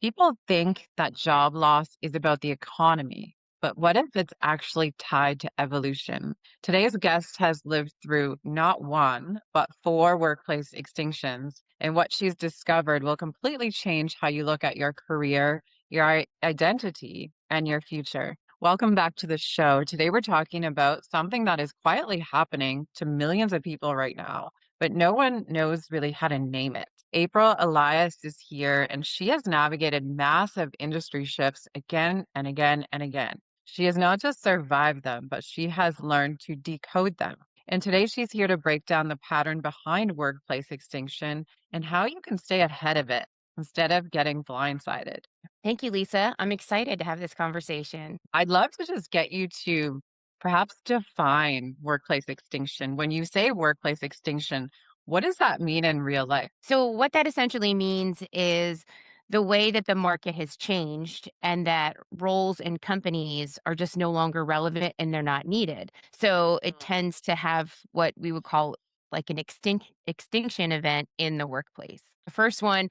People think that job loss is about the economy, but what if it's actually tied to evolution? Today's guest has lived through not one, but four workplace extinctions, and what she's discovered will completely change how you look at your career, your identity, and your future. Welcome back to the show. Today, we're talking about something that is quietly happening to millions of people right now, but no one knows really how to name it. April Elias is here, and she has navigated massive industry shifts again and again and again. She has not just survived them, but she has learned to decode them. And today she's here to break down the pattern behind workplace extinction and how you can stay ahead of it instead of getting blindsided. Thank you, Lisa. I'm excited to have this conversation. I'd love to just get you to perhaps define workplace extinction. When you say workplace extinction, what does that mean in real life? So, what that essentially means is the way that the market has changed and that roles in companies are just no longer relevant and they're not needed. So, it tends to have what we would call like an extinction event in the workplace. The first one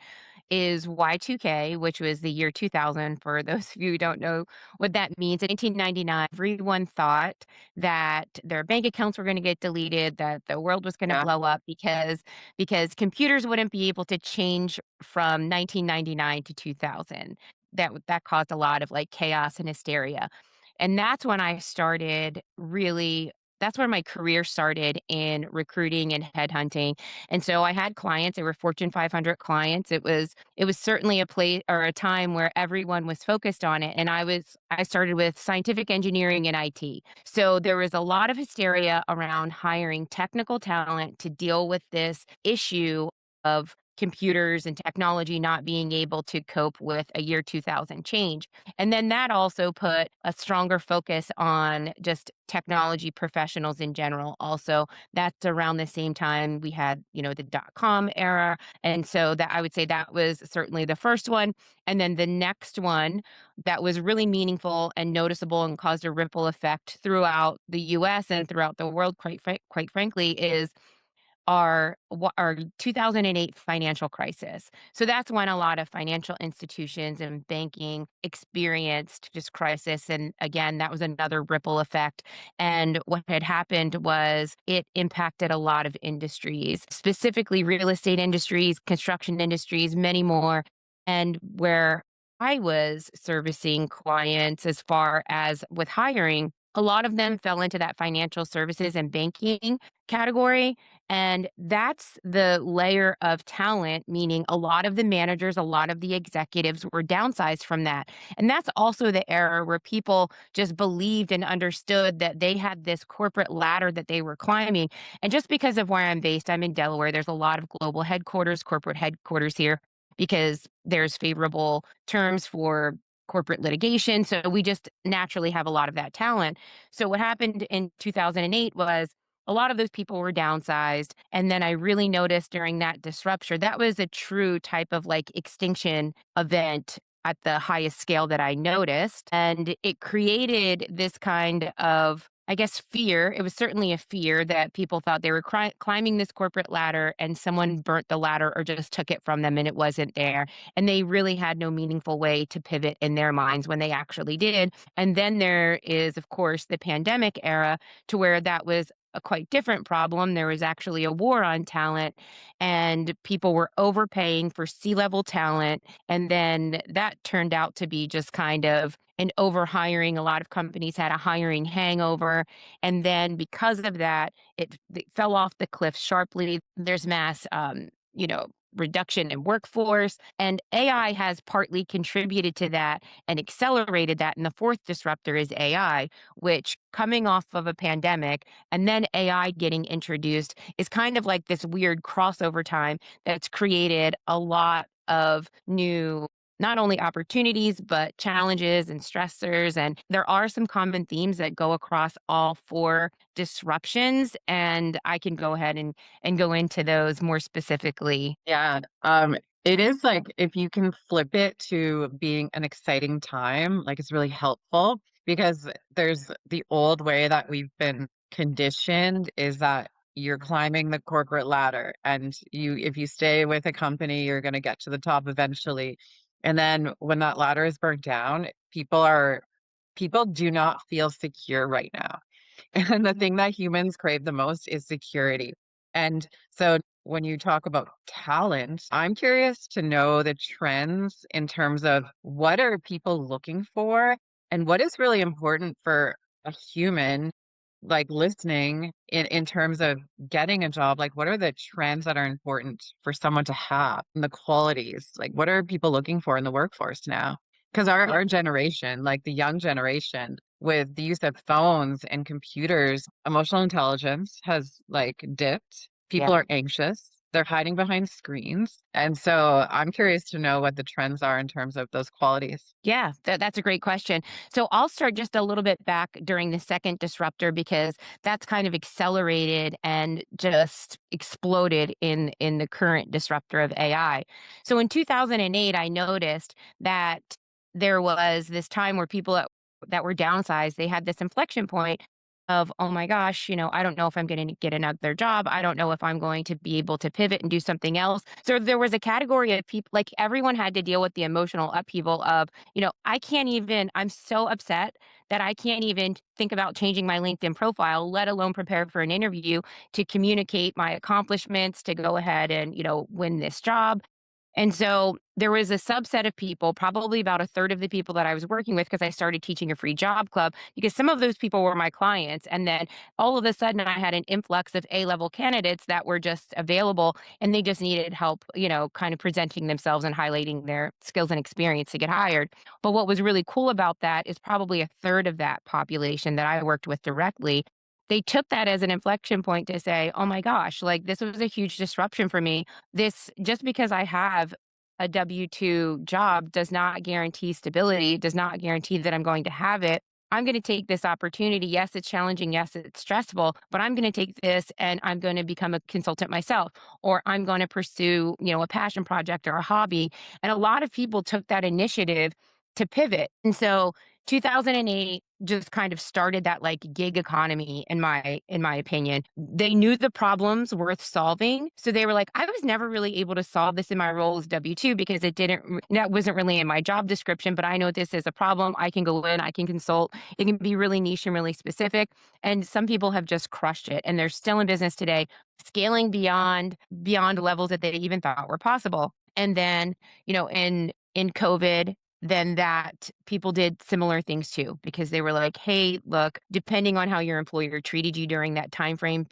is Y2K, which was the year 2000. For those of you who don't know what that means, in 1999, everyone thought that their bank accounts were going to get deleted, that the world was going to Yeah. blow up because computers wouldn't be able to change from 1999 to 2000. That caused a lot of like chaos and hysteria. And that's where my career started in recruiting and headhunting. And so I had clients, they were Fortune 500 clients. It was certainly a place or a time where everyone was focused on it, and I started with scientific engineering and IT. So there was a lot of hysteria around hiring technical talent to deal with this issue of computers and technology not being able to cope with a year 2000 change. And then that also put a stronger focus on just technology professionals in general. Also, that's around the same time we had, the dot-com era. And so that I would say that was certainly the first one. And then the next one that was really meaningful and noticeable and caused a ripple effect throughout the US and throughout the world, quite frankly, is our 2008 financial crisis. So that's when a lot of financial institutions and banking experienced just crisis, and again, that was another ripple effect. And what had happened was it impacted a lot of industries, specifically real estate industries, construction industries, many more. And where I was servicing clients as far as with hiring, a lot of them fell into that financial services and banking category, and that's the layer of talent, meaning a lot of the managers, a lot of the executives were downsized from that. And that's also the era where people just believed and understood that they had this corporate ladder that they were climbing. And just because of where I'm based, I'm in Delaware, there's a lot of global headquarters, corporate headquarters here because there's favorable terms for corporate litigation. So we just naturally have a lot of that talent. So what happened in 2008 was a lot of those people were downsized. And then I really noticed during that disruption, that was a true type of like extinction event at the highest scale that I noticed. And it created this kind of, I guess, fear. It was certainly a fear that people thought they were climbing this corporate ladder and someone burnt the ladder or just took it from them and it wasn't there. And they really had no meaningful way to pivot in their minds when they actually did. And then there is, of course, the pandemic era to where that was a quite different problem. There was actually a war on talent, and people were overpaying for C-level talent. And then that turned out to be just kind of an overhiring. A lot of companies had a hiring hangover. And then because of that, it fell off the cliff sharply. There's mass, reduction in workforce. And AI has partly contributed to that and accelerated that. And the fourth disruptor is AI, which coming off of a pandemic and then AI getting introduced is kind of like this weird crossover time that's created a lot of new not only opportunities but challenges and stressors, and there are some common themes that go across all four disruptions, and I can go ahead and go into those more specifically. Yeah, it is like if you can flip it to being an exciting time, like it's really helpful because there's the old way that we've been conditioned is that you're climbing the corporate ladder and if you stay with a company, you're going to get to the top eventually. And then when that ladder is burnt down, people do not feel secure right now. And the thing that humans crave the most is security. And so when you talk about talent, I'm curious to know the trends in terms of what are people looking for and what is really important for a human like listening in terms of getting a job. Like what are the trends that are important for someone to have and the qualities? Like what are people looking for in the workforce now? Because our generation, like the young generation, with the use of phones and computers, emotional intelligence has like dipped. Yeah. People are anxious. They're hiding behind screens. And so I'm curious to know what the trends are in terms of those qualities. Yeah, that's a great question. So I'll start just a little bit back during the second disruptor because that's kind of accelerated and just exploded in the current disruptor of AI. So in 2008, I noticed that there was this time where people that were downsized, they had this inflection point of, oh my gosh, I don't know if I'm going to get another job. I don't know if I'm going to be able to pivot and do something else. So there was a category of people, like everyone had to deal with the emotional upheaval of, I can't even, I'm so upset that I can't even think about changing my LinkedIn profile, let alone prepare for an interview to communicate my accomplishments to go ahead and, win this job. And so there was a subset of people, probably about a third of the people that I was working with, because I started teaching a free job club, because some of those people were my clients. And then all of a sudden, I had an influx of A-level candidates that were just available and they just needed help, kind of presenting themselves and highlighting their skills and experience to get hired. But what was really cool about that is probably a third of that population that I worked with directly. They took that as an inflection point to say, oh my gosh, like this was a huge disruption for me. This, just because I have a W-2 job does not guarantee stability, does not guarantee that I'm going to have it. I'm going to take this opportunity. Yes, it's challenging. Yes, it's stressful, but I'm going to take this and I'm going to become a consultant myself, or I'm going to pursue, a passion project or a hobby. And a lot of people took that initiative to pivot. And so 2008 just kind of started that like gig economy in my opinion. They knew the problems worth solving. So they were like, I was never really able to solve this in my role as W-2 because that wasn't really in my job description, but I know this is a problem. I can go in, I can consult. It can be really niche and really specific. And some people have just crushed it and they're still in business today, scaling beyond levels that they even thought were possible. And then, in COVID, then that people did similar things too because they were like, "Hey, look, depending on how your employer treated you during that time frame,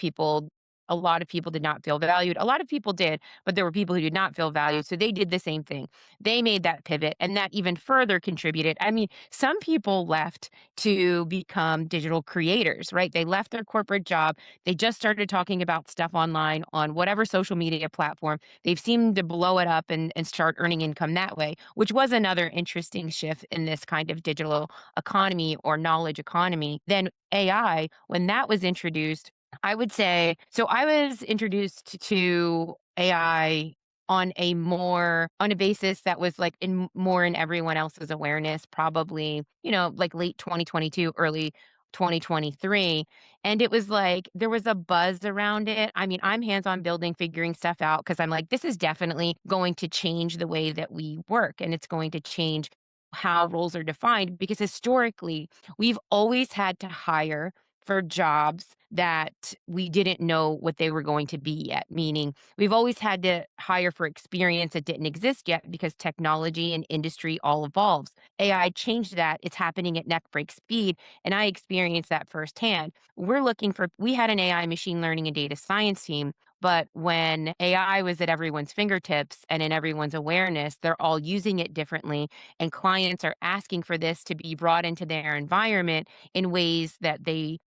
a lot of people did not feel valued. A lot of people did, but there were people who did not feel valued, so they did the same thing. They made that pivot, and that even further contributed. I mean, some people left to become digital creators, right? They left their corporate job. They just started talking about stuff online on whatever social media platform. They've seemed to blow it up and start earning income that way, which was another interesting shift in this kind of digital economy or knowledge economy. Then AI, when that was introduced, I would say so I was introduced to AI on a basis that was like more in everyone else's awareness, probably, like late 2022, early 2023. And it was like there was a buzz around it. I mean, I'm hands-on building, figuring stuff out because I'm like, this is definitely going to change the way that we work and it's going to change how roles are defined because historically we've always had to hire for jobs that we didn't know what they were going to be yet. Meaning, we've always had to hire for experience that didn't exist yet because technology and industry all evolves. AI changed that. It's happening at neckbreak speed. And I experienced that firsthand. We had an AI machine learning and data science team. But when AI was at everyone's fingertips and in everyone's awareness, they're all using it differently. And clients are asking for this to be brought into their environment in ways that they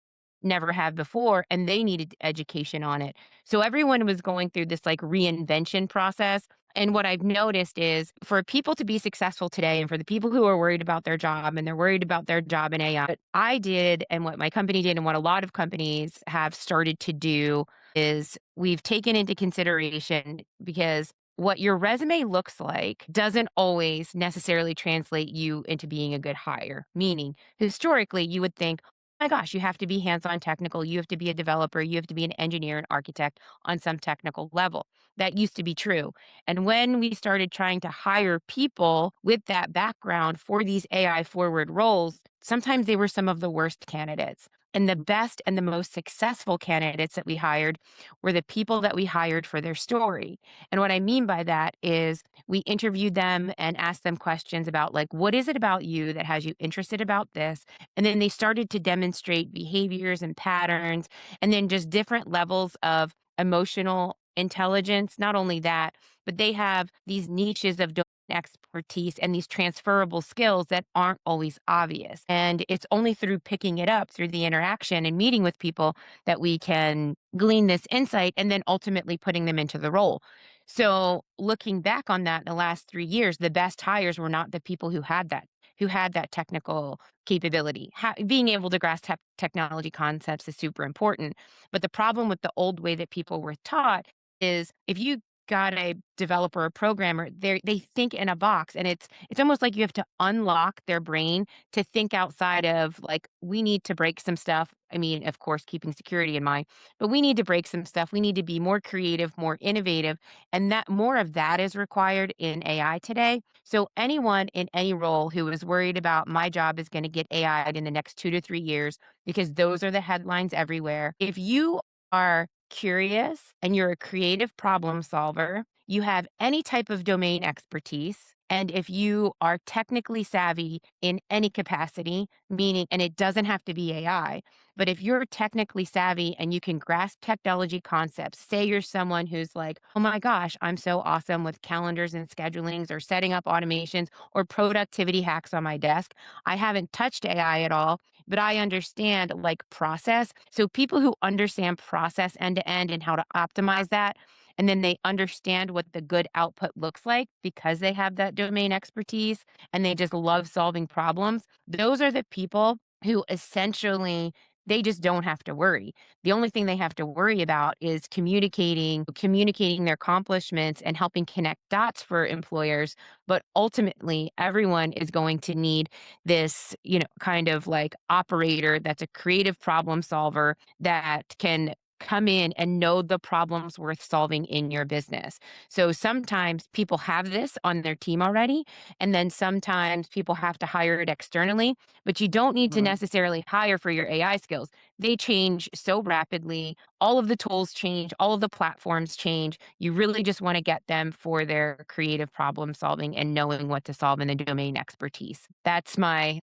never have before, and they needed education on it. So everyone was going through this like reinvention process. And what I've noticed is for people to be successful today and for the people who are worried about their job and they're worried about their job in AI, what I did and what my company did and what a lot of companies have started to do is we've taken into consideration because what your resume looks like doesn't always necessarily translate you into being a good hire. Meaning, historically, you would think, My gosh, you have to be hands-on technical, you have to be a developer, you have to be an engineer, an architect on some technical level. That used to be true. And when we started trying to hire people with that background for these AI forward roles, sometimes they were some of the worst candidates. And the best and the most successful candidates that we hired were the people that we hired for their story. And what I mean by that is we interviewed them and asked them questions about like, what is it about you that has you interested about this? And then they started to demonstrate behaviors and patterns, and then just different levels of emotional intelligence. Not only that, but they have these niches of domain expertise and these transferable skills that aren't always obvious. And it's only through picking it up through the interaction and meeting with people that we can glean this insight and then ultimately putting them into the role. So, looking back on that in the last 3 years, the best hires were not the people who had that technical capability. Being able to grasp technology concepts is super important. But the problem with the old way that people were taught is if you got a developer or programmer, they think in a box, and it's almost like you have to unlock their brain to think outside of like we need to break some stuff. I mean, of course, keeping security in mind, but we need to break some stuff. We need to be more creative, more innovative, and that more of that is required in AI today. So anyone in any role who is worried about my job is going to get AI'd in the next 2 to 3 years, because those are the headlines everywhere. If you are curious and you're a creative problem solver, you have any type of domain expertise, and if you are technically savvy in any capacity, meaning, and it doesn't have to be AI, but if you're technically savvy and you can grasp technology concepts, say you're someone who's like, oh my gosh, I'm so awesome with calendars and schedulings or setting up automations or productivity hacks on my desk. I haven't touched AI at all, but I understand like process. So people who understand process end to end and how to optimize that, and then they understand what the good output looks like because they have that domain expertise and they just love solving problems. Those are the people who essentially they just don't have to worry. The only thing they have to worry about is communicating their accomplishments and helping connect dots for employers, but ultimately everyone is going to need this, kind of like operator that's a creative problem solver that can come in and know the problems worth solving in your business. So sometimes people have this on their team already, and then sometimes people have to hire it externally, but you don't need to Mhm. necessarily hire for your AI skills. They change so rapidly. All of the tools change, all of the platforms change. You really just want to get them for their creative problem solving and knowing what to solve in the domain expertise. That's my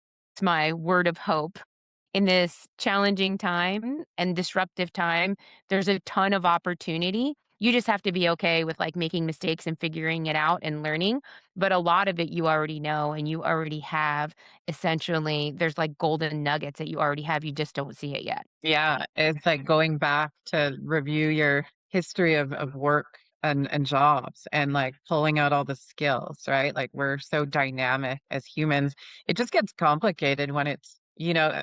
word of hope in this challenging time and disruptive time. There's a ton of opportunity. You just have to be okay with like making mistakes and figuring it out and learning. But a lot of it you already know and you already have. Essentially, there's like golden nuggets that you already have. You just don't see it yet. Yeah, it's like going back to review your history of work and jobs and like pulling out all the skills, right? Like we're so dynamic as humans. It just gets complicated when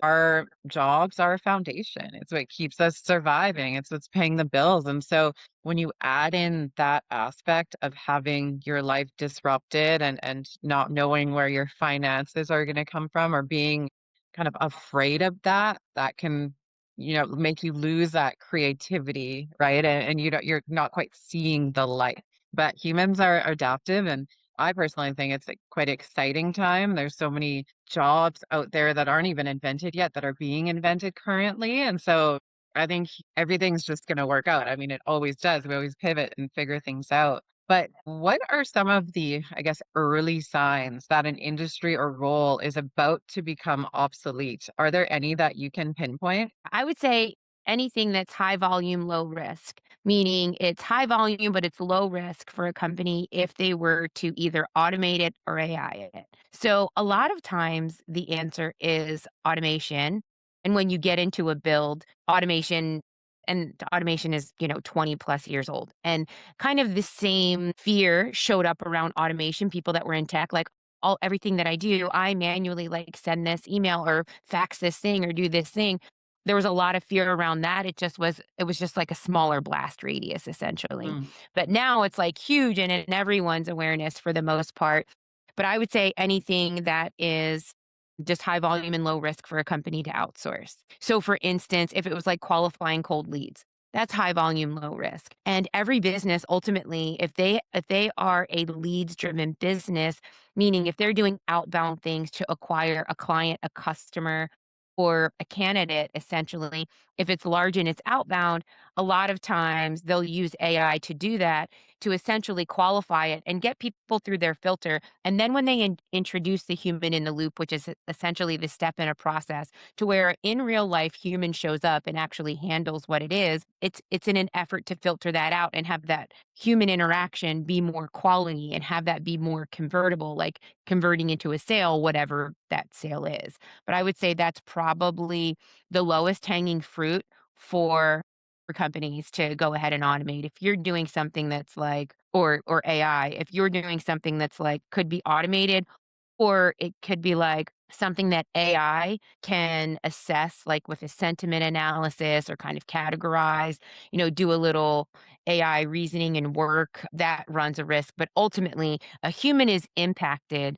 our jobs are a foundation. It's what keeps us surviving. It's what's paying the bills. And so when you add in that aspect of having your life disrupted and not knowing where your finances are going to come from or being kind of afraid of that, that can make you lose that creativity, right? And you're not quite seeing the light. But humans are adaptive, and I personally think it's a quite exciting time. There's so many jobs out there that aren't even invented yet that are being invented currently. And so I think everything's just going to work out. I mean, it always does. We always pivot and figure things out. But what are some of the, I guess, early signs that an industry or role is about to become obsolete? Are there any that you can pinpoint? I would say anything that's high volume, low risk, meaning it's high volume, but it's low risk for a company if they were to either automate it or AI it. So a lot of times the answer is automation. And when you get into a build, automation is, 20 plus years old. And kind of the same fear showed up around automation, people that were in tech, like, all everything that I do, I manually like send this email or fax this thing or do this thing. There was a lot of fear around that. It was just like a smaller blast radius essentially. Mm. But now it's like huge and in everyone's awareness for the most part. But I would say anything that is just high volume and low risk for a company to outsource. So for instance, if it was like qualifying cold leads, that's high volume, low risk. And every business ultimately, if they are a leads driven business, meaning if they're doing outbound things to acquire a client, a customer, or a candidate, essentially, if it's large and it's outbound, a lot of times they'll use AI to do that to essentially qualify it and get people through their filter. And then when they introduce the human in the loop, which is essentially the step in a process to where in real life human shows up and actually handles what it is, it's in an effort to filter that out and have that human interaction be more quality and have that be more convertible, like converting into a sale, whatever that sale is. But I would say that's probably the lowest hanging fruit for companies to go ahead and automate. If you're doing something that's like or AI, if you're doing something that's like could be automated or it could be like something that AI can assess like with a sentiment analysis or kind of categorize, do a little AI reasoning and work that runs a risk, but ultimately a human is impacted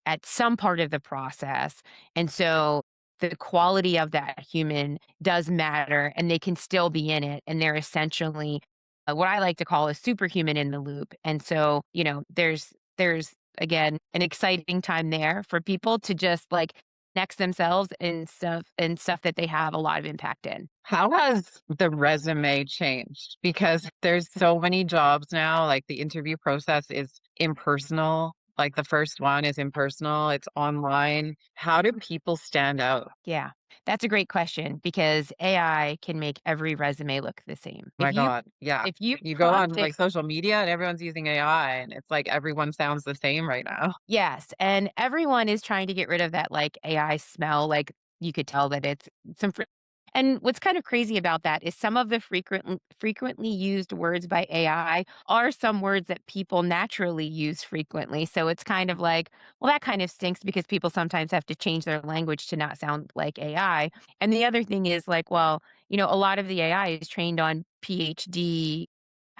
at some part of the process. And so the quality of that human does matter and they can still be in it. And they're essentially what I like to call a superhuman in the loop. And so, there's again an exciting time there for people to just like next themselves and stuff that they have a lot of impact in. How has the resume changed? Because there's so many jobs now, like the interview process is impersonal. Like the first one is impersonal, it's online. How do people stand out? Yeah, that's a great question because AI can make every resume look the same. My God. Yeah. If you You go on prompt it. like social media and everyone's using AI and it's like everyone sounds the same right now. Yes, and everyone is trying to get rid of that, like, AI smell, like, you could tell that it's some fr and what's kind of crazy about that is some of the frequently used words by AI are some words that people naturally use frequently, so it's kind of like, well, that kind of stinks because people sometimes have to change their language to not sound like AI, and the other thing is, like, well, a lot of the AI is trained on PhD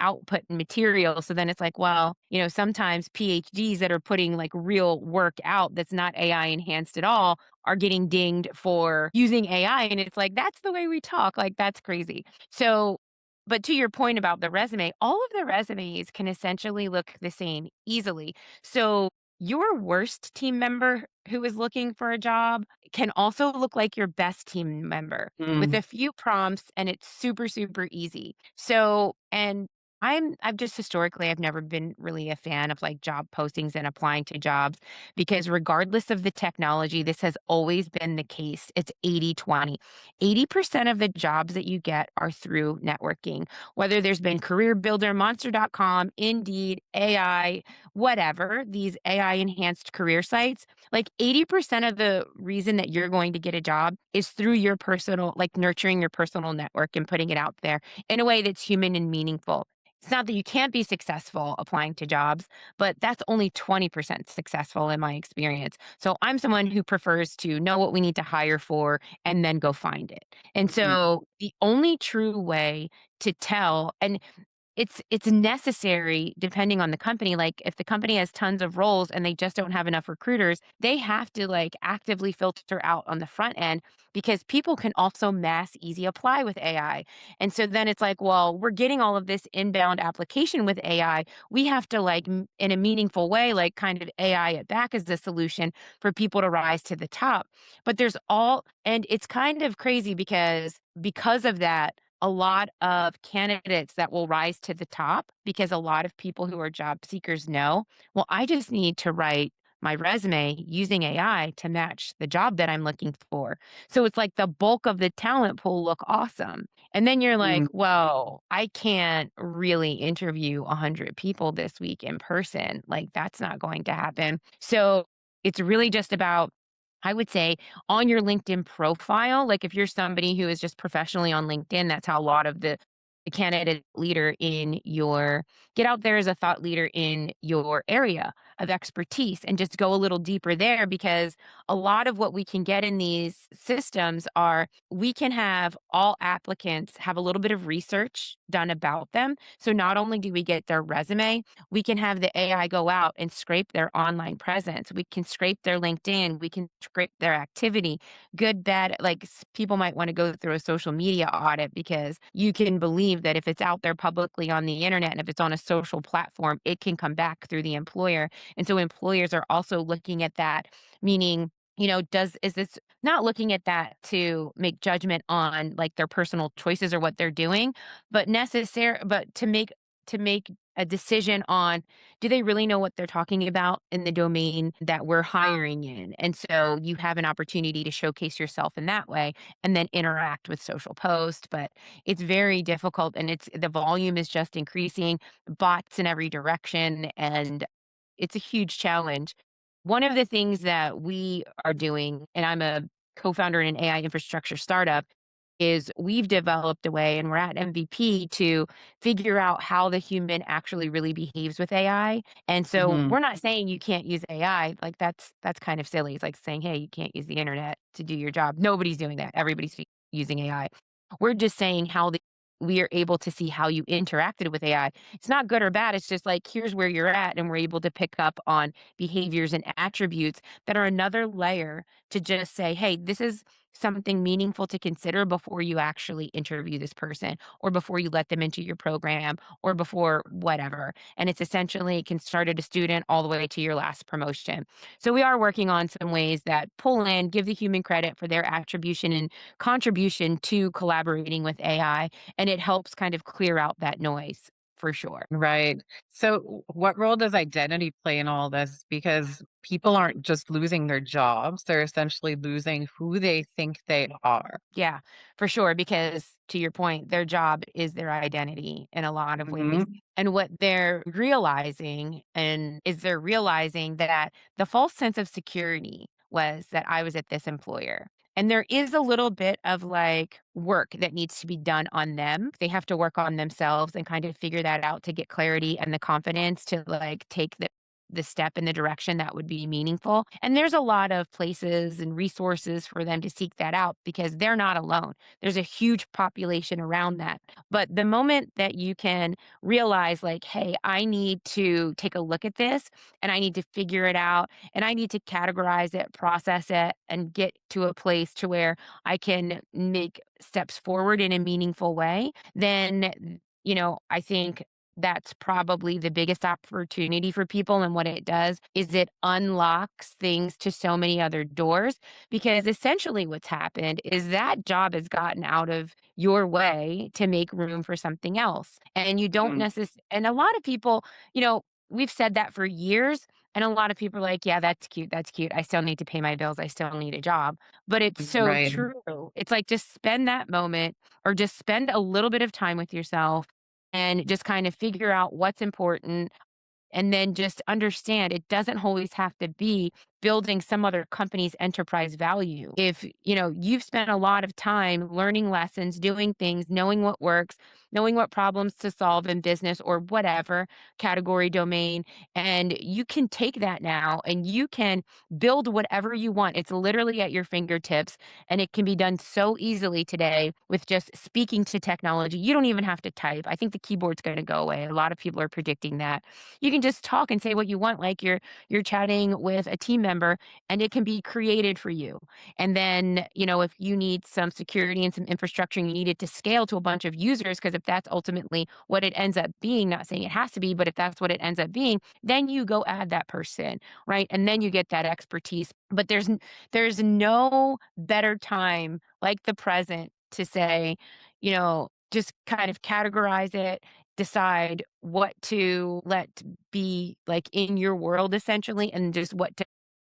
output and material. So then it's like, well, sometimes PhDs that are putting like real work out that's not AI enhanced at all are getting dinged for using AI. And it's like, that's the way we talk. Like, that's crazy. So, but to your point about the resume, all of the resumes can essentially look the same easily. So, your worst team member who is looking for a job can also look like your best team member with Mm, a few prompts and it's super super easy. So, and I've just historically I've never been really a fan of like job postings and applying to jobs because regardless of the technology, this has always been the case. It's 80-20. 80% of the jobs that you get are through networking. Whether there's been Career Builder, Monster.com, Indeed, AI, whatever, these AI enhanced career sites, like 80% of the reason that you're going to get a job is through your personal, like nurturing your personal network and putting it out there in a way that's human and meaningful. It's not that you can't be successful applying to jobs, but that's only 20% successful in my experience. So I'm someone who prefers to know what we need to hire for and then go find it. And mhm, so the only true way to tell, and it's necessary depending on the company, like, if the company has tons of roles and they just don't have enough recruiters, they have to, like, actively filter out on the front end because people can also mass easy apply with AI, and so then it's like, well, we're getting all of this inbound application with AI, we have to, like, in a meaningful way, like, kind of AI it back as the solution for people to rise to the top, but there's all and it's kind of crazy because of that, a lot of candidates that will rise to the top because a lot of people who are job seekers know, well, I just need to write my resume using AI to match the job that I'm looking for. So it's like the bulk of the talent pool look awesome. And then you're like, mm. well, I can't really interview 100 people this week in person. Like, that's not going to happen. So it's really just about, I would say, on your LinkedIn profile, like if you're somebody who is just professionally on LinkedIn, that's how a lot of the candidate leader in your get out there as a thought leader in your area. of expertise and just go a little deeper there, because a lot of what we can get in these systems are we can have all applicants have a little bit of research done about them. So not only do we get their resume, we can have the AI go out and scrape their online presence. We can scrape their LinkedIn. We can scrape their activity, good, bad. Like people might want to go through a social media audit, because you can believe that if it's out there publicly on the internet and if it's on a social platform, it can come back through the employer. And so employers are also looking at that, meaning, is this not looking at that to make judgment on like their personal choices or what they're doing, but to make a decision on, do they really know what they're talking about in the domain that we're hiring in? And so you have an opportunity to showcase yourself in that way and then interact with social posts. But it's very difficult, and the volume is just increasing, bots in every direction, and it's a huge challenge. One of the things that we are doing, and I'm a co-founder in an AI infrastructure startup, is we've developed a way, and we're at MVP, to figure out how the human actually really behaves with AI. And so Hmm. we're not saying you can't use AI, like that's kind of silly. It's like saying, "Hey, you can't use the internet to do your job." Nobody's doing that. Everybody's using AI. We're just saying we are able to see how you interacted with AI. It's not good or bad. It's just like, here's where you're at, and we're able to pick up on behaviors and attributes that are another layer to just say, "Hey, this is something meaningful to consider before you actually interview this person, or before you let them into your program, or before whatever." And it's essentially, it can start at a student all the way to your last promotion. So we are working on some ways that pull in, give the human credit for their attribution and contribution to collaborating with AI, and it helps kind of clear out that noise for sure. Right. So, what role does identity play in all this? Because people aren't just losing their jobs, they're essentially losing who they think they are. Yeah, for sure. Because to your point, their job is their identity in a lot of ways. Hmm. And what they're realizing that the false sense of security was that I was at this employer. And there is a little bit of like work that needs to be done on them. They have to work on themselves and kind of figure that out to get clarity and the confidence to like take the step in the direction that would be meaningful. And there's a lot of places and resources for them to seek that out, because they're not alone. There's a huge population around that. But the moment that you can realize, like, hey, I need to take a look at this and I need to figure it out and I need to categorize it, process it, and get to a place to where I can make steps forward in a meaningful way, then, I think that's probably the biggest opportunity for people. And what it does is it unlocks things to so many other doors, because essentially what's happened is that job has gotten out of your way to make room for something else. And you don't necessarily, and a lot of people, we've said that for years. And a lot of people are like, yeah, that's cute. That's cute. I still need to pay my bills. I still need a job. But it's so Right. true. It's like, just spend that moment, or just spend a little bit of time with yourself and just kind of figure out what's important, and then just understand it doesn't always have to be building some other company's enterprise value. If, you've spent a lot of time learning lessons, doing things, knowing what works, knowing what problems to solve in business or whatever category domain, and you can take that now and you can build whatever you want. It's literally at your fingertips, and it can be done so easily today with just speaking to technology. You don't even have to type. I think the keyboard's going to go away. A lot of people are predicting that. You can just talk and say what you want, like you're chatting with a team member, and it can be created for you. And then, if you need some security and some infrastructure and you need it to scale to a bunch of users, because if that's ultimately what it ends up being, not saying it has to be, but if that's what it ends up being, then you go add that person, right? And then you get that expertise. But there's no better time like the present to say, just kind of categorize it, decide what to let be like in your world essentially, and just what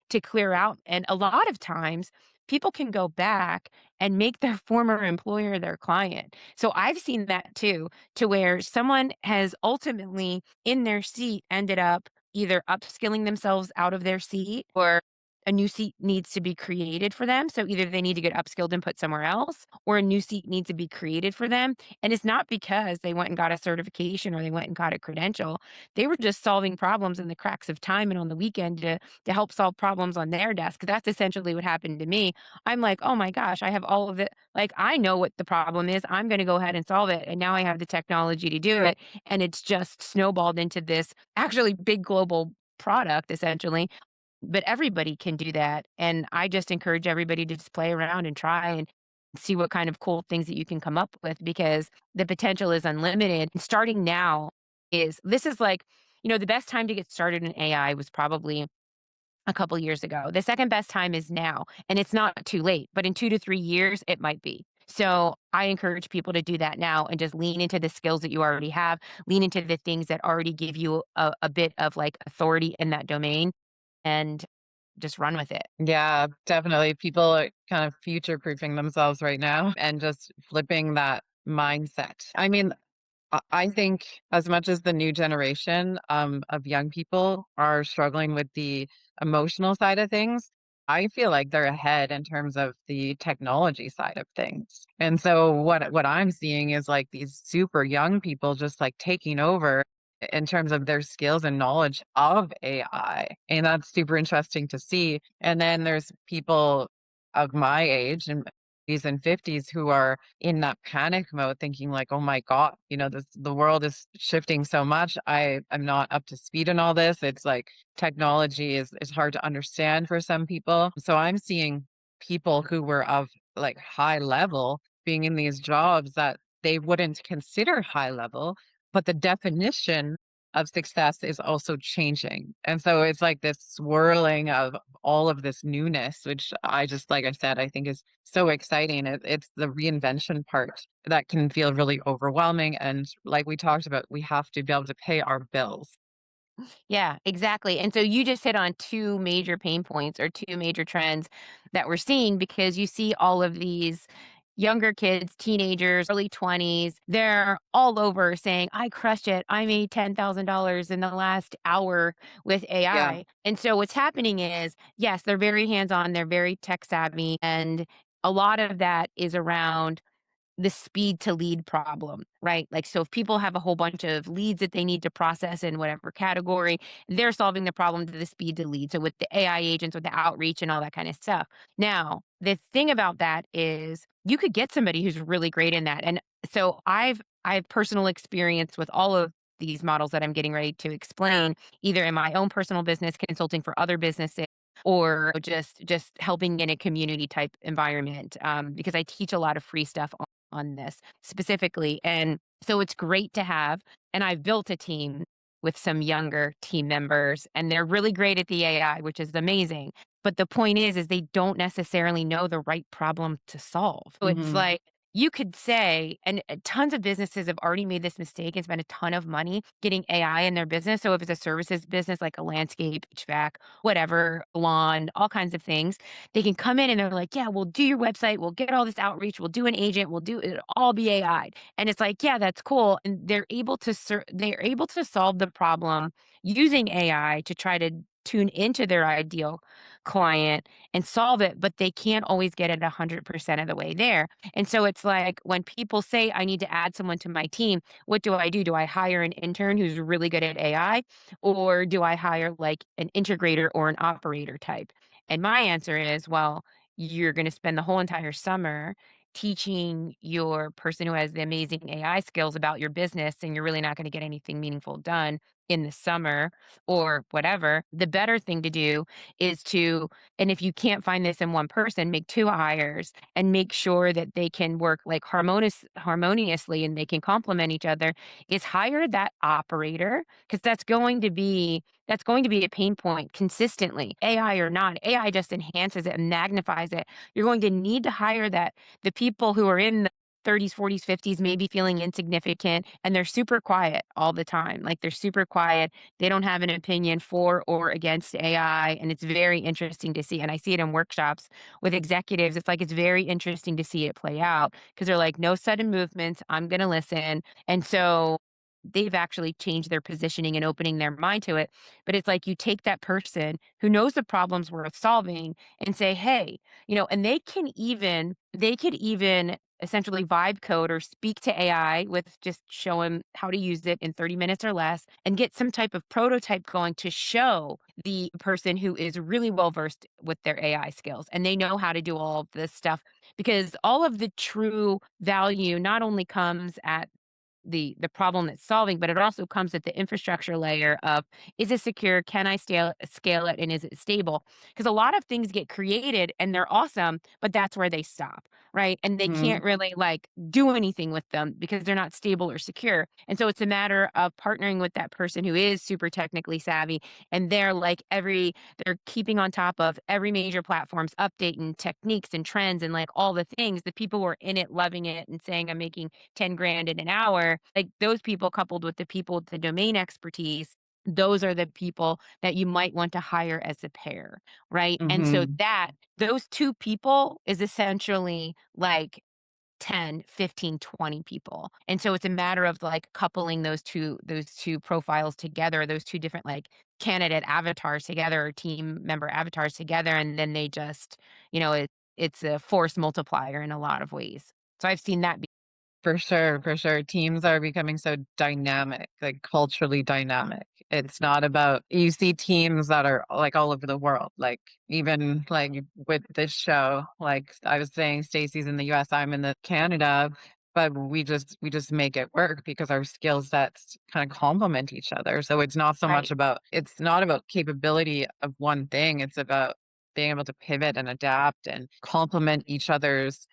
to clear out. And a lot of times people can go back and make their former employer their client. So I've seen that too, to where someone has ultimately in their seat ended up either upskilling themselves out of their seat, or a new seat needs to be created for them. So either they need to get upskilled and put somewhere else, or a new seat needs to be created for them. And it's not because they went and got a certification or they went and got a credential. They were just solving problems in the cracks of time and on the weekend to help solve problems on their desk. That's essentially what happened to me. I'm like, oh my gosh, I have all of it. Like, I know what the problem is. I'm going to go ahead and solve it. And now I have the technology to do it. And it's just snowballed into this actually big global product, essentially, but everybody can do that, and I just encourage everybody to just play around and try and see what kind of cool things that you can come up with because the potential is unlimited. And starting now is this is like, the best time to get started in AI was probably a couple years ago. The second best time is now, and it's not too late, but in 2 to 3 years, it might be. So, I encourage people to do that now and just lean into the skills that you already have, lean into the things that already give you a bit of, like, authority in that domain, and just run with it. Yeah, definitely. People are kind of future proofing themselves right now and just flipping that mindset. I mean, I think as much as the new generation of young people are struggling with the emotional side of things, I feel like they're ahead in terms of the technology side of things. And so what I'm seeing is like these super young people just like taking over in terms of their skills and knowledge of AI. And that's super interesting to see. And then there's people of my age and 40s and 50s who are in that panic mode thinking like, "Oh my god, the world is shifting so much. I'm not up to speed in all this." It's like technology is hard to understand for some people. So I'm seeing people who were of like high level being in these jobs that they wouldn't consider high level, but the definition of success is also changing. And so it's like this swirling of all of this newness, which I just, like I said, I think is so exciting. It's the reinvention part that can feel really overwhelming. And like we talked about, we have to be able to pay our bills. Yeah, exactly. And so you just hit on 2 major pain points or 2 major trends that we're seeing because you see all of these younger kids, teenagers, early 20s, they're all over saying, "I crushed it. I made $10,000 in the last hour with Yeah. AI." And so what's happening is, yes, they're very hands-on, they're very tech savvy, and a lot of that is around the speed to lead problem, right? Like, so if people have a whole bunch of leads that they need to process in whatever category, they're solving the problem to the speed to lead. So with the AI agents, with the outreach and all that kind of stuff. Now, the thing about that is you could get somebody who's really great in that. And so I've personal experience with all of these models that I'm getting ready to explain, either in my own personal business, consulting for other businesses, or just helping in a community type environment because I teach a lot of free stuff on this specifically. And so it's great to have. And I've built a team with some younger team members, and they're really great at the AI, which is amazing. But the point is they don't necessarily know the right problem to solve. So it's Hmm. like you could say, and tons of businesses have already made this mistake and spent a ton of money getting AI in their business. So if it's a services business like a landscape, HVAC, whatever, lawn, all kinds of things, they can come in and they're like, "Yeah, we'll do your website, we'll get all this outreach, we'll do an agent, we'll do it all be AI." And it's like, "Yeah, that's cool." And they're able to solve the problem using AI to try to tune into their ideal client and solve it, but they can't always get it 100% of the way there. And so it's like when people say, "I need to add someone to my team," what do I do? Do I hire an intern who's really good at AI, or do I hire like an integrator or an operator type? And my answer is, well, you're going to spend the whole entire summer teaching your person who has the amazing AI skills about your business, and you're really not going to get anything meaningful done in the summer or whatever. The better thing to do is to, and if you can't find this in one person, make two hires and make sure that they can work like harmoniously and they can complement each other, is hire that operator because that's going to be a pain point consistently, AI or not. AI just enhances it and magnifies it. You're going to need to hire the people who are in the 30s, 40s, 50s, maybe feeling insignificant, and they're super quiet all the time. Like they're super quiet. They don't have an opinion for or against AI. And it's very interesting to see. And I see it in workshops with executives. It's like it's very interesting to see it play out because they're like, no sudden movements. I'm going to listen. And so they've actually changed their positioning and opening their mind to it. But it's like you take that person who knows the problem's worth solving and say, "Hey," and they could even essentially vibe code or speak to AI with just show him how to use it in 30 minutes or less and get some type of prototype going to show the person who is really well versed with their AI skills and they know how to do all of this stuff because all of the true value not only comes at the problem it's solving, but it also comes at the infrastructure layer of, is it secure? Can I scale it? And is it stable? Because a lot of things get created and they're awesome, but that's where they stop, right? And they Mhm. can't really like do anything with them because they're not stable or secure. And so it's a matter of partnering with that person who is super technically savvy and they're keeping on top of every major platform's update and techniques and trends and like all the things. The people who are in it loving it and saying I'm making 10 grand in an hour, like those people coupled with the people with the domain expertise, those are the people that you might want to hire as a pair, right? And so Mhm. those two people is essentially like 10, 15, 20 people. And so it's a matter of like coupling those two profiles together, those two different like candidate avatars together or team member avatars together and then they just, it's a force multiplier in a lot of ways. So I've seen that. For sure, for sure. Teams are becoming so dynamic, like culturally dynamic. It's not about you see teams that are like all over the world, like even like with this show, like I was saying, Stacy's in the US, I'm in the Canada, but we just make it work because our skill sets kind of complement each other. So Right. it's not about capability of one thing. It's about being able to pivot and adapt and complement each other's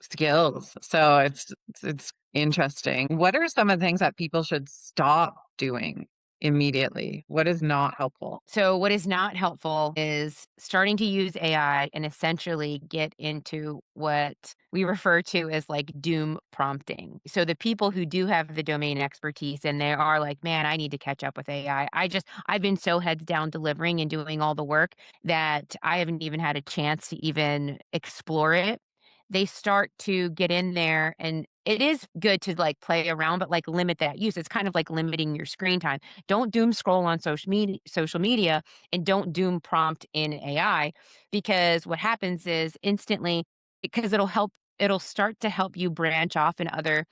skills. So it's interesting. What are some of the things that people should stop doing immediately? What is not helpful? So, what is not helpful is starting to use AI and essentially get into what we refer to as like doom prompting. So, the people who do have the domain expertise and they are like, man, I need to catch up with AI. I've been so heads down delivering and doing all the work that I haven't even had a chance to even explore it. They start to get in there and it is good to like play around, but like limit that use. It's kind of like limiting your screen time. Don't doom scroll on social media and don't doom prompt in AI because what happens is instantly because it'll start to help you branch off in other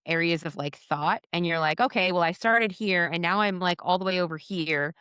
areas of like thought and you're like, "Okay, well I started here and now I'm like all the way over here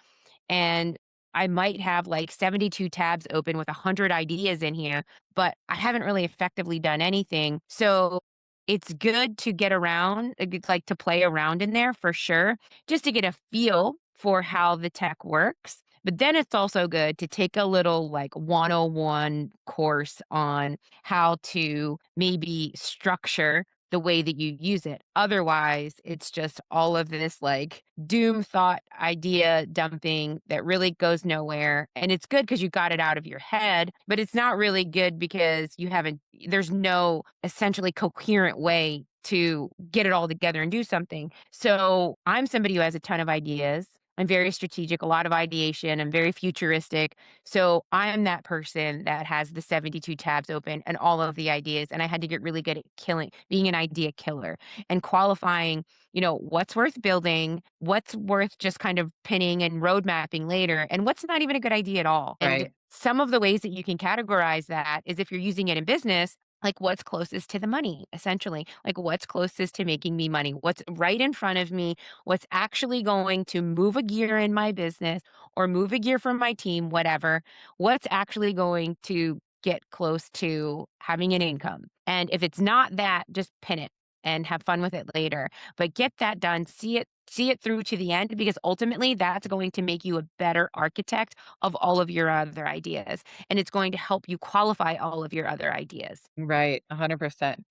and I might have like 72 tabs open with 100 ideas in here, but I haven't really effectively done anything." So it's good to get around, like to play around in there for sure, just to get a feel for how the tech works. But then it's also good to take a little like 101 course on how to maybe structure the way that you use it. Otherwise, it's just all of this like doom thought idea dumping that really goes nowhere. And it's good because you got it out of your head, but it's not really good because there's no essentially coherent way to get it all together and do something. So I'm somebody who has a ton of ideas. I'm very strategic, a lot of ideation. I'm very futuristic. So I am that person that has the 72 tabs open and all of the ideas. And I had to get really good at being an idea killer and qualifying what's worth building, what's worth just kind of pinning and road mapping later, and what's not even a good idea at all. And Right. some of the ways that you can categorize that is if you're using it in business, like what's closest to the money, essentially, like what's closest to making me money, what's right in front of me, what's actually going to move a gear in my business or move a gear from my team, whatever, what's actually going to get close to having an income. And if it's not that, just pin it and have fun with it later. But get that done, see it through to the end because ultimately that's going to make you a better architect of all of your other ideas and it's going to help you qualify all of your other ideas. Right. 100%.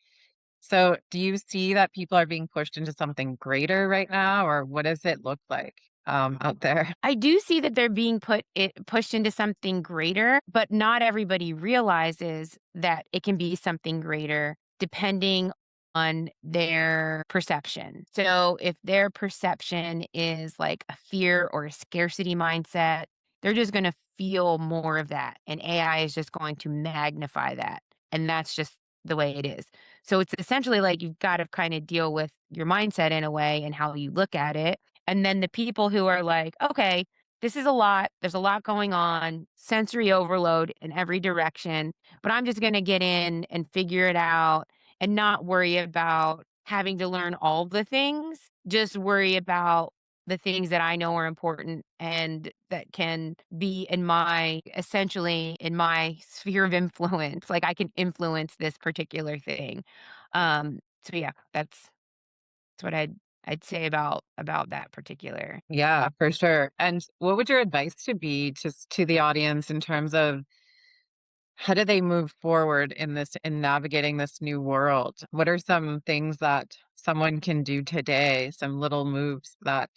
So do you see that people are being pushed into something greater right now, or what does it look like out there? I do see that they're being pushed into something greater, but not everybody realizes that it can be something greater depending on their perception. So if their perception is like a fear or a scarcity mindset, they're just going to feel more of that and AI is just going to magnify that. And that's just the way it is. So it's essentially like you've got to kind of deal with your mindset in a way and how you look at it. And then the people who are like, okay, this is a lot. There's a lot going on, sensory overload in every direction, but I'm just going to get in and figure it out and not worry about having to learn all the things. Just worry about the things that I know are important and that can be in my essentially in my sphere of influence. Like I can influence this particular thing. So yeah, that's what I'd say about that particular. Yeah, for sure. And what would your advice to be to the audience in terms of how do they move forward in navigating this new world? What are some things that someone can do today, some little moves that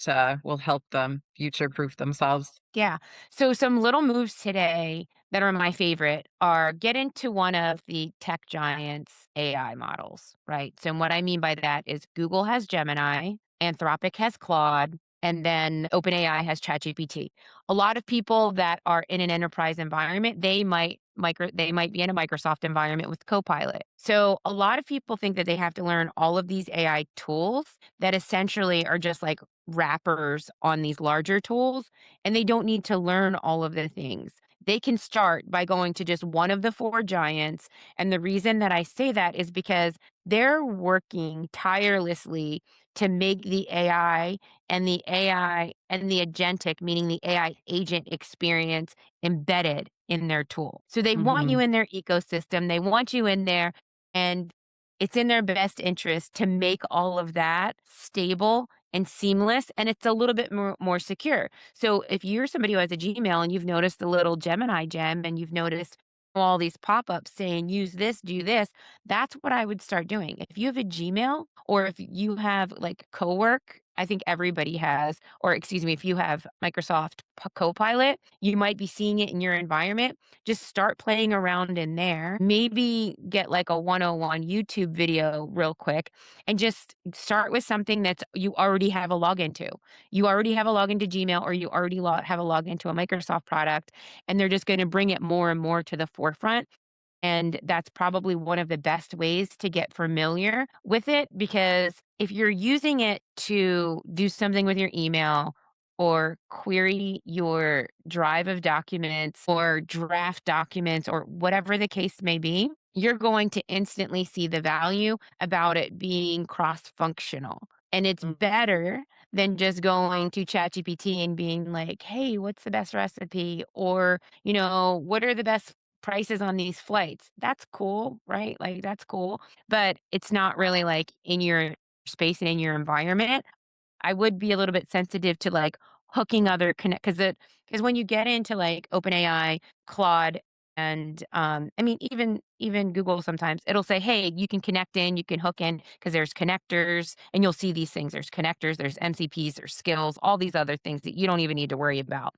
will help them future-proof themselves? Yeah. So some little moves today that are my favorite are get into one of the tech giants' AI models, right? So what I mean by that is Google has Gemini, Anthropic has Claude, and then OpenAI has ChatGPT. A lot of people that are in an enterprise environment, they might be in a Microsoft environment with Copilot. So a lot of people think that they have to learn all of these AI tools that essentially are just like wrappers on these larger tools, and they don't need to learn all of the things. They can start by going to just one of the 4 giants, and the reason that I say that is because they're working tirelessly to make the AI and the agentic, meaning the AI agent experience embedded in their tool. So they want you Mhm, in their ecosystem, they want you in there, and it's in their best interest to make all of that stable and seamless, and it's a little bit more secure. So if you're somebody who has a Gmail and you've noticed the little Gemini gem and you've noticed all these pop-ups saying use this, do this, that's what I would start doing. If you have a Gmail or if you have like Cowork, I think everybody has, or excuse me, if you have Microsoft Copilot, you might be seeing it in your environment. Just start playing around in there. Maybe get like a 101 YouTube video real quick and just start with something that's you already have a login to. You already have a login to Gmail or you already have a login to a Microsoft product, and they're just going to bring it more and more to the forefront. And that's probably one of the best ways to get familiar with it because if you're using it to do something with your email or query your drive of documents or draft documents or whatever the case may be, you're going to instantly see the value about it being cross functional. And it's mm, better than just going to ChatGPT and being like, hey, what's the best recipe? Or, what are the best prices on these flights? That's cool, right? Like, that's cool. But it's not really like in your space and in your environment. I would be a little bit sensitive to, like, hooking other connect because when you get into, like, OpenAI, Claude, and, I mean, even Google sometimes, it'll say, "Hey, you can connect in, you can hook in because there's connectors," and you'll see these things. There's connectors, there's MCPs, there's skills, all these other things that you don't even need to worry about.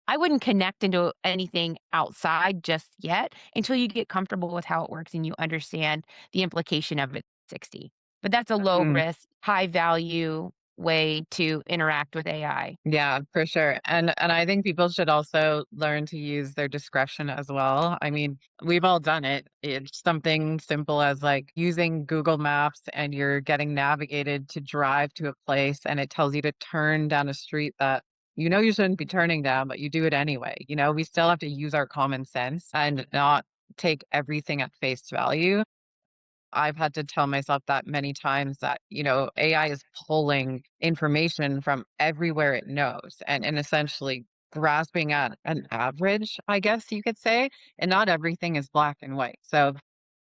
I wouldn't connect into anything outside just yet until you get comfortable with how it works and you understand the implication of it 60. But that's a low mhm. risk, high value way to interact with AI. Yeah, for sure. And I think people should also learn to use their discretion as well. I mean, we've all done it. It's something simple as like using Google Maps and you're getting navigated to drive to a place and it tells you to turn down a street that you know you shouldn't be turning down, but you do it anyway. We still have to use our common sense and not take everything at face value. I've had to tell myself that many times that, AI is pulling information from everywhere it knows and essentially grasping at an average, I guess you could say, and not everything is black and white. So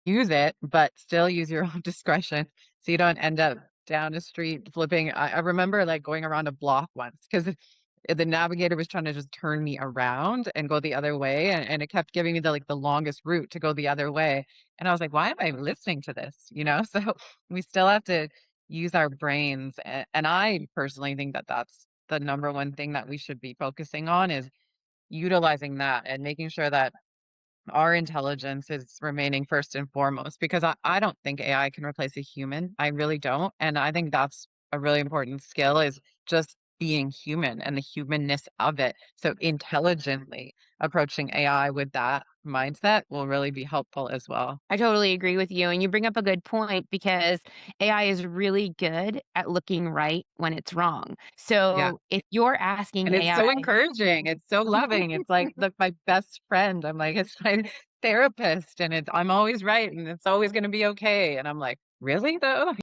use it, but still use your own discretion so you don't end up down a street flipping. I remember like going around a block once because the navigator was trying to just turn me around and go the other way and it kept giving me the longest route to go the other way and I was like, "Why am I listening to this?" So we still have to use our brains, and I personally think that that's the number one thing that we should be focusing on is utilizing that and making sure that our intelligence is remaining first and foremost because I don't think AI can replace a human. I really don't. And I think that's a really important skill is just being human and the humanness of it. So intelligently. approaching AI with that mindset will really be helpful as well. I totally agree with you, and you bring up a good point because AI is really good at looking right when it's wrong. Yeah. So, if you're asking And it's so AI encouraging. It's so loving. It's like my best friend. I'm like, it's my therapist and I'm always right and it's always going to be okay. And I'm like, really though?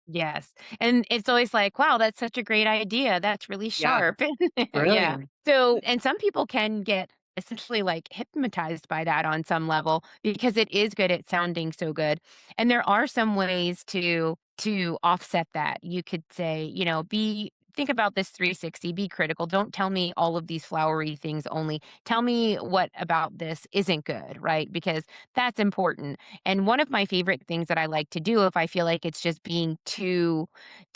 Yes, and it's always like, "Wow, that's such a great idea. That's really Yeah. sharp." Yeah. Brilliant. So and some people can get essentially, like, hypnotized by that on some level because it is good at sounding so good, and there are some ways to offset that. You could say, be think about this 360, be critical. Don't tell me all of these flowery things only. Tell me what about this isn't good, right? Because that's important. And one of my favorite things that I like to do if I feel like it's just being too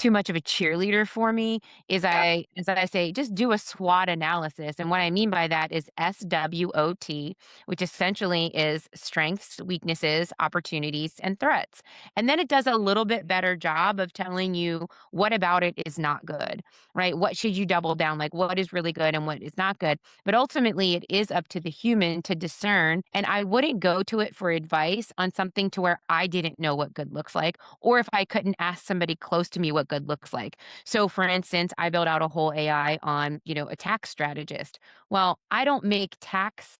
much of a cheerleader for me is Yeah. I say just do a SWOT analysis. And what I mean by that is SWOT, which essentially is strengths, weaknesses, opportunities, and threats. And then it does a little bit better job of telling you what about it is not good, right? What should you double down like what is really good and what is not good? But ultimately, it is up to the human to discern. And I wouldn't go to it for advice on something to where I didn't know what good looks like, or if I couldn't ask somebody close to me what good looks like. So, for instance, I built out a whole AI on, a tax strategist. Well, I don't make tax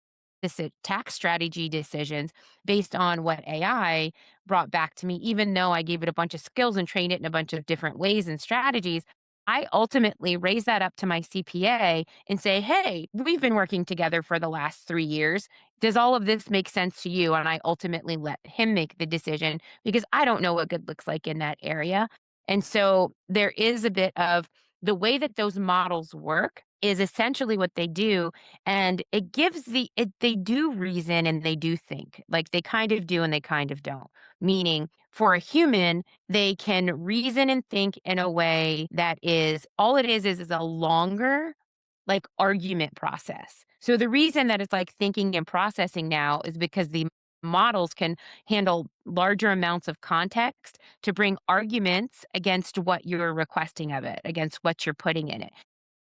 strategy decisions based on what AI brought back to me, even though I gave it a bunch of skills and trained it in a bunch of different ways and strategies. I ultimately raise that up to my CPA and say, "Hey, we've been working together for the last 3 years. Does all of this make sense to you?" And I ultimately let him make the decision because I don't know what good looks like in that area. And so there is a bit of the way that those models work is essentially what they do. And it gives they do reason and they do think. Like they kind of do and they kind of don't. Meaning for a human, they can reason and think in a way that is all it is a longer like argument process. So the reason that it's like thinking and processing now is because the models can handle larger amounts of context to bring arguments against what you're requesting of it, against what you're putting in it.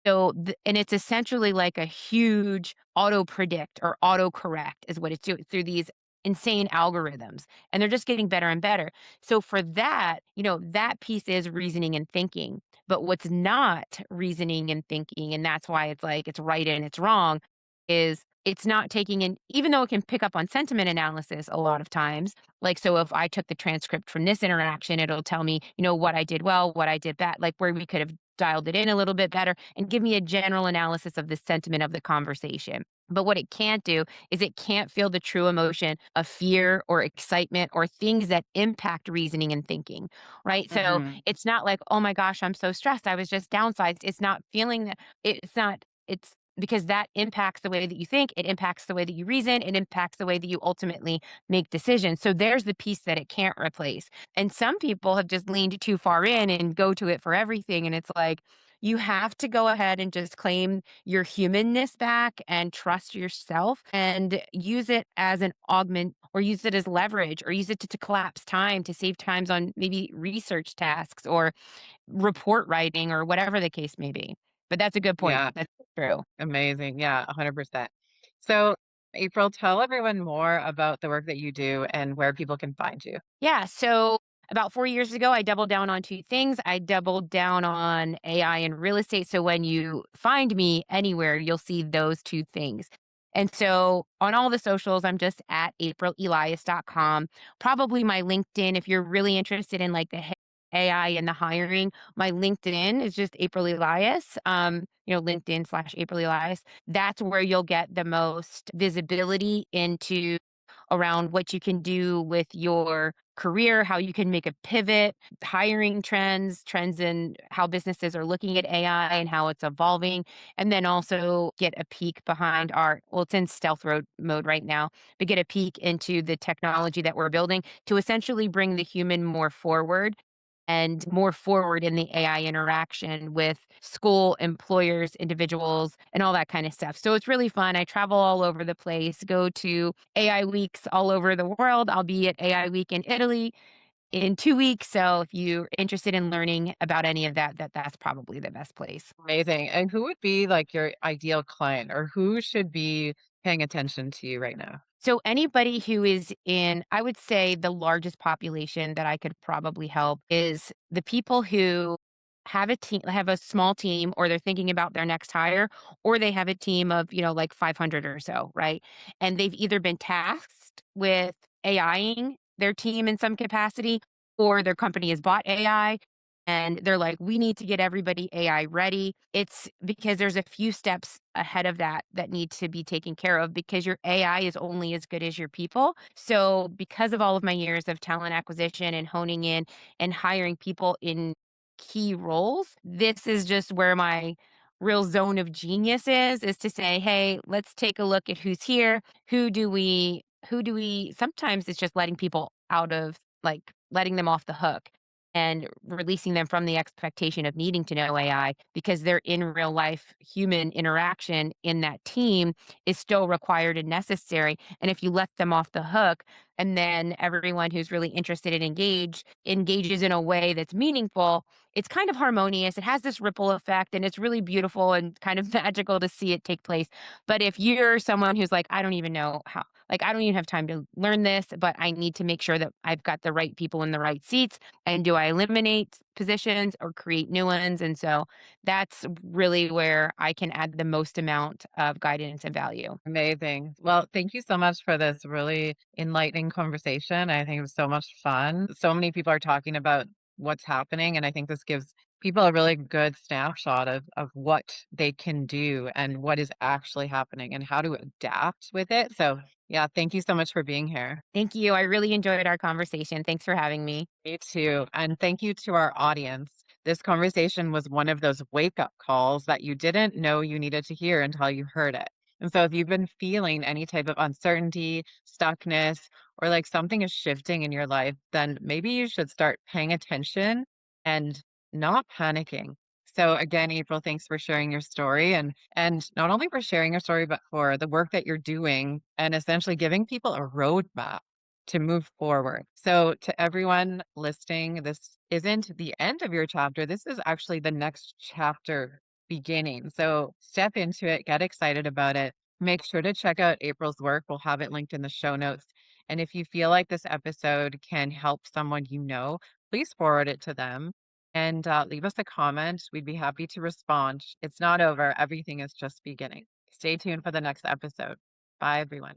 So, and it's essentially like a huge auto predict or auto correct is what it's doing through these insane algorithms. And they're just getting better and better. So, for that, that piece is reasoning and thinking. But what's not reasoning and thinking, and that's why it's like it's right and it's wrong, is it's not taking in, even though it can pick up on sentiment analysis a lot of times. Like, so if I took the transcript from this interaction, it'll tell me, what I did well, what I did bad, like where we could have dialed it in a little bit better and give me a general analysis of the sentiment of the conversation. But what it can't do is it can't feel the true emotion of fear or excitement or things that impact reasoning and thinking, right? So Hmm. it's not like, oh my gosh, I'm so stressed. I was just downsized. It's not feeling that. It's not, it's because that impacts the way that you think. It impacts the way that you reason. It impacts the way that you ultimately make decisions. So there's the piece that it can't replace. And some people have just leaned too far in and go to it for everything. And it's like, you have to go ahead and just claim your humanness back and trust yourself and use it as an augment or use it as leverage or use it to collapse time to save times on maybe research tasks or report writing or whatever the case may be. But that's a good point. Yeah. That's true. Amazing. Yeah. 100%. So, April, tell everyone more about the work that you do and where people can find you. Yeah. So about 4 years ago, I doubled down on two things. I doubled down on AI and real estate. So when you find me anywhere, you'll see those two things. And so on all the socials, I'm just at aprilelias.com. Probably my LinkedIn, if you're really interested in like the AI and the hiring, my LinkedIn is just April Elias, LinkedIn/April Elias. That's where you'll get the most visibility into around what you can do with your career, how you can make a pivot, hiring trends in how businesses are looking at AI and how it's evolving, and then also get a peek behind it's in stealth mode right now, but get a peek into the technology that we're building to essentially bring the human more forward and more forward in the AI interaction with school, employers, individuals, and all that kind of stuff. So it's really fun. I travel all over the place, go to AI weeks all over the world. I'll be at AI week in Italy in 2 weeks. So if you're interested in learning about any of that, that's probably the best place. Amazing. And who would be like your ideal client or who should be paying attention to you right now? So anybody who is in, I would say the largest population that I could probably help is the people who have a small team, or they're thinking about their next hire, or they have a team of, like 500 or so, right? And they've either been tasked with AIing their team in some capacity, or their company has bought AI and they're like, we need to get everybody AI ready. It's because there's a few steps ahead of that need to be taken care of, because your AI is only as good as your people. So, because of all of my years of talent acquisition and honing in and hiring people in key roles, this is just where my real zone of genius is to say, hey, let's take a look at who's here. Who do we sometimes it's just letting people out of, like, letting them off the hook and releasing them from the expectation of needing to know AI, because their in real life human interaction in that team is still required and necessary. And if you let them off the hook, and then everyone who's really interested and engages in a way that's meaningful, it's kind of harmonious. It has this ripple effect, and it's really beautiful and kind of magical to see it take place. But if you're someone who's like, I don't even know how, like, I don't even have time to learn this, but I need to make sure that I've got the right people in the right seats, and do I eliminate positions or create new ones? And so that's really where I can add the most amount of guidance and value. Amazing. Well, thank you so much for this really enlightening conversation. I think it was so much fun. So many people are talking about what's happening, and I think this gives people a really good snapshot of what they can do and what is actually happening and how to adapt with it. So, yeah, thank you so much for being here. Thank you. I really enjoyed our conversation. Thanks for having me. Me too. And thank you to our audience. This conversation was one of those wake up calls that you didn't know you needed to hear until you heard it. And so, if you've been feeling any type of uncertainty, stuckness, or like something is shifting in your life, then maybe you should start paying attention and not panicking. So again, April, thanks for sharing your story, and not only for sharing your story, but for the work that you're doing and essentially giving people a roadmap to move forward. So, to everyone listening, this isn't the end of your chapter. This is actually the next chapter beginning. So, step into it, get excited about it. Make sure to check out April's work. We'll have it linked in the show notes. And if you feel like this episode can help someone you know, please forward it to them and leave us a comment. We'd be happy to respond. It's not over, everything is just beginning. Stay tuned for the next episode. Bye, everyone.